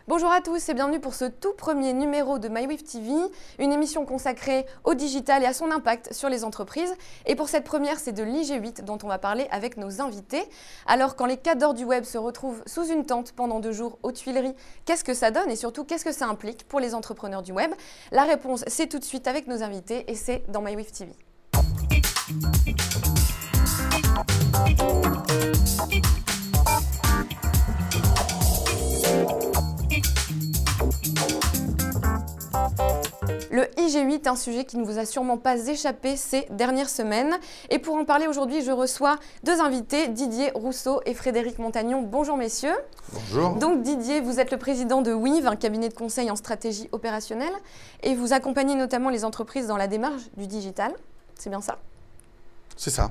Bonjour à tous et bienvenue pour ce tout premier numéro de MyWave TV, une émission consacrée au digital et à son impact sur les entreprises. Et pour cette première, c'est de l'IG8 dont on va parler avec nos invités. Alors, quand les cadors du web se retrouvent sous une tente pendant 2 jours aux Tuileries, qu'est-ce que ça donne et surtout, qu'est-ce que ça implique pour les entrepreneurs du web? La réponse, c'est tout de suite avec nos invités et c'est dans MyWave TV. Le IG8, un sujet qui ne vous a sûrement pas échappé ces dernières semaines. Et pour en parler aujourd'hui, je reçois 2 invités, Didier Rousseau et Frédéric Montagnon. Bonjour messieurs. Bonjour. Donc Didier, vous êtes le président de Weave, un cabinet de conseil en stratégie opérationnelle. Et vous accompagnez notamment les entreprises dans la démarche du digital. C'est bien ça? C'est ça.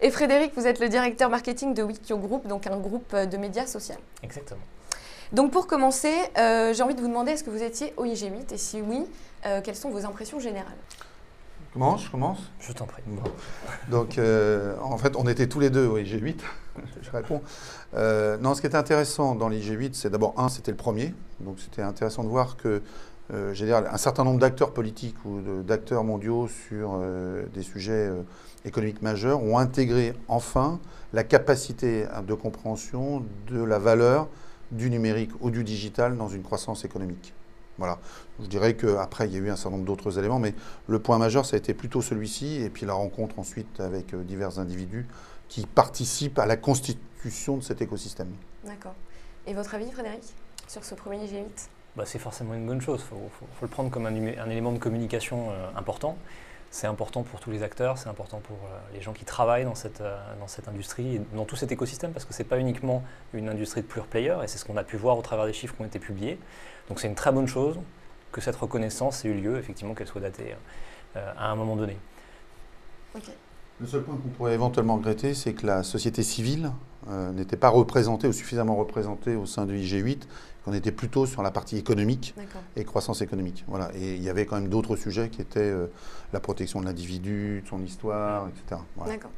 Et Frédéric, vous êtes le directeur marketing de Wikio Group, donc un groupe de médias sociaux. Exactement. Donc pour commencer, j'ai envie de vous demander, est-ce que vous étiez au IG8 et si oui, quelles sont vos impressions générales? Je commence. Je t'en prie. Bon. Donc en fait, on était tous les deux au IG8. Je réponds. Non, ce qui était intéressant dans l'IG8, c'est d'abord, c'était le premier. Donc c'était intéressant de voir que j'allais dire, un certain nombre d'acteurs politiques ou d'acteurs mondiaux sur des sujets économiques majeurs ont intégré enfin la capacité de compréhension de la valeur du numérique ou du digital dans une croissance économique. Voilà. Je dirais qu'après, il y a eu un certain nombre d'autres éléments, mais le point majeur, ça a été plutôt celui-ci, et puis la rencontre ensuite avec divers individus qui participent à la constitution de cet écosystème. D'accord. Et votre avis, Frédéric, sur ce premier IG8? C'est forcément une bonne chose. Il faut le prendre comme un élément de communication important. C'est important pour tous les acteurs, c'est important pour les gens qui travaillent dans cette industrie et dans tout cet écosystème, parce que ce n'est pas uniquement une industrie de pure player, et c'est ce qu'on a pu voir au travers des chiffres qui ont été publiés. Donc c'est une très bonne chose que cette reconnaissance ait eu lieu, effectivement, qu'elle soit datée à un moment donné. Okay. Le seul point qu'on pourrait éventuellement regretter, c'est que la société civile n'était pas représentée ou suffisamment représentée au sein de l'IG8, qu'on était plutôt sur la partie économique et croissance économique. Voilà. Et il y avait quand même d'autres sujets qui étaient la protection de l'individu, de son histoire, etc. Voilà. D'accord.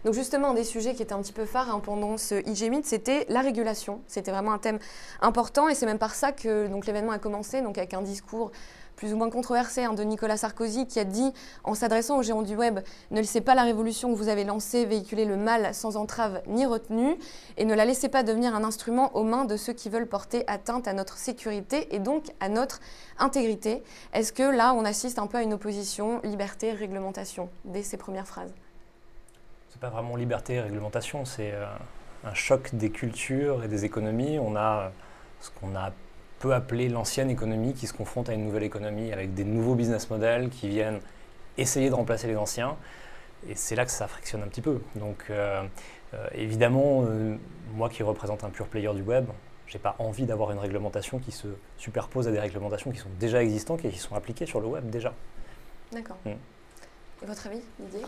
Donc justement, un des sujets qui était un petit peu phare pendant ce IG8, c'était la régulation. C'était vraiment un thème important et c'est même par ça que l'événement a commencé, donc avec un discours plus ou moins controversé de Nicolas Sarkozy qui a dit, en s'adressant aux géants du web, ne laissez pas la révolution que vous avez lancée véhiculer le mal sans entrave ni retenue et ne la laissez pas devenir un instrument aux mains de ceux qui veulent porter atteinte à notre sécurité et donc à notre intégrité. Est-ce que là, on assiste un peu à une opposition liberté-réglementation dès ces premières phrases? C'est pas vraiment liberté et réglementation, c'est un choc des cultures et des économies. On a ce qu'on a peu appelé l'ancienne économie qui se confronte à une nouvelle économie avec des nouveaux business models qui viennent essayer de remplacer les anciens. Et c'est là que ça frictionne un petit peu. Donc évidemment, moi qui représente un pure player du web, je n'ai pas envie d'avoir une réglementation qui se superpose à des réglementations qui sont déjà existantes et qui sont appliquées sur le web déjà. D'accord. Et votre avis, Didier?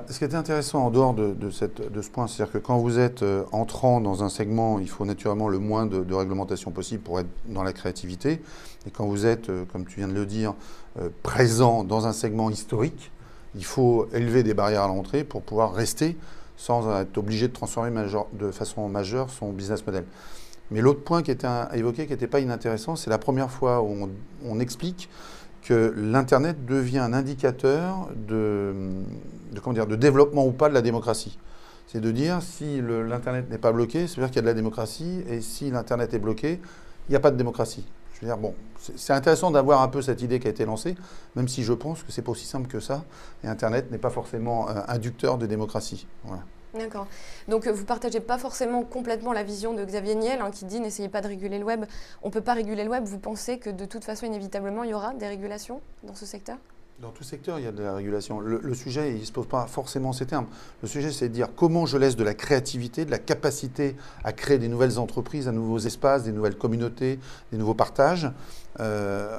Ce qui était intéressant en dehors de ce point, c'est-à-dire que quand vous êtes entrant dans un segment, il faut naturellement le moins de réglementation possible pour être dans la créativité. Et quand vous êtes, comme tu viens de le dire, présent dans un segment historique, il faut élever des barrières à l'entrée pour pouvoir rester sans être obligé de transformer de façon majeure son business model. Mais l'autre point qui était évoqué, qui n'était pas inintéressant, c'est la première fois où on explique que l'Internet devient un indicateur de développement ou pas de la démocratie. C'est de dire, si l'Internet n'est pas bloqué, c'est-à-dire qu'il y a de la démocratie, et si l'Internet est bloqué, il n'y a pas de démocratie. Je veux dire, bon, c'est intéressant d'avoir un peu cette idée qui a été lancée, même si je pense que c'est pas aussi simple que ça, et Internet n'est pas forcément inducteur de démocratie. Voilà. D'accord. Donc vous ne partagez pas forcément complètement la vision de Xavier Niel qui dit n'essayez pas de réguler le web. On ne peut pas réguler le web. Vous pensez que de toute façon, inévitablement, il y aura des régulations dans ce secteur? Dans tout secteur, il y a de la régulation. Le sujet, il ne se pose pas forcément ces termes. Le sujet, c'est de dire comment je laisse de la créativité, de la capacité à créer des nouvelles entreprises, de nouveaux espaces, des nouvelles communautés, des nouveaux partages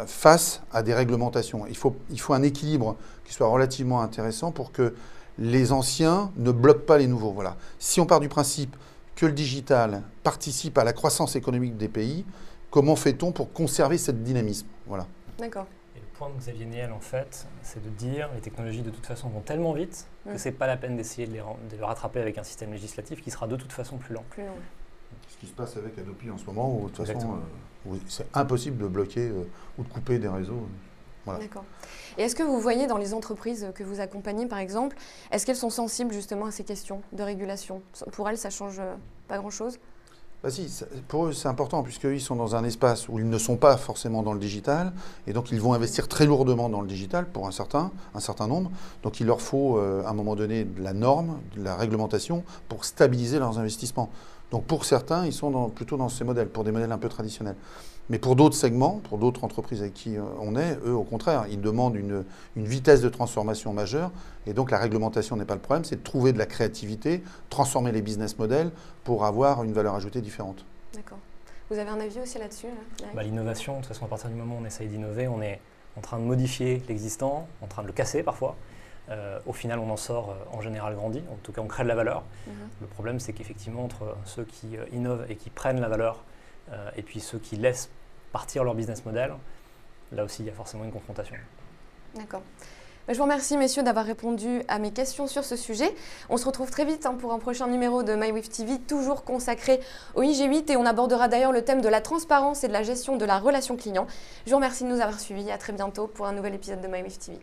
face à des réglementations. Il faut un équilibre qui soit relativement intéressant pour que les anciens ne bloquent pas les nouveaux. Voilà. Si on part du principe que le digital participe à la croissance économique des pays, comment fait-on pour conserver ce dynamisme? Voilà. D'accord. Et le point de Xavier Niel, en fait, c'est de dire que les technologies, de toute façon, vont tellement vite que ce n'est pas la peine d'essayer de les rattraper avec un système législatif qui sera de toute façon plus lent. Ce qui se passe avec Adopi en ce moment, où de toute façon, C'est impossible de bloquer ou de couper des réseaux. Voilà. D'accord. Et est-ce que vous voyez dans les entreprises que vous accompagnez, par exemple, est-ce qu'elles sont sensibles justement à ces questions de régulation? Pour elles, ça ne change pas grand-chose? Bah si, pour eux, c'est important, puisqu'ils sont dans un espace où ils ne sont pas forcément dans le digital, et donc ils vont investir très lourdement dans le digital pour un certain nombre. Donc il leur faut, à un moment donné, de la norme, de la réglementation pour stabiliser leurs investissements. Donc pour certains, ils sont plutôt dans ces modèles, pour des modèles un peu traditionnels. Mais pour d'autres segments, pour d'autres entreprises avec qui on est, eux, au contraire, ils demandent une vitesse de transformation majeure. Et donc la réglementation n'est pas le problème, c'est de trouver de la créativité, transformer les business models pour avoir une valeur ajoutée différente. D'accord. Vous avez un avis aussi là-dessus? L'innovation, de toute façon, à partir du moment où on essaye d'innover, on est en train de modifier l'existant, en train de le casser parfois. Au final, on en sort en général grandi, en tout cas on crée de la valeur. Le problème, c'est qu'effectivement, entre ceux qui innovent et qui prennent la valeur, et puis ceux qui laissent partir leur business model, là aussi, il y a forcément une confrontation. D'accord. Je vous remercie, messieurs, d'avoir répondu à mes questions sur ce sujet. On se retrouve très vite pour un prochain numéro de MyWift TV, toujours consacré au IG8, et on abordera d'ailleurs le thème de la transparence et de la gestion de la relation client. Je vous remercie de nous avoir suivis. À très bientôt pour un nouvel épisode de MyWift TV.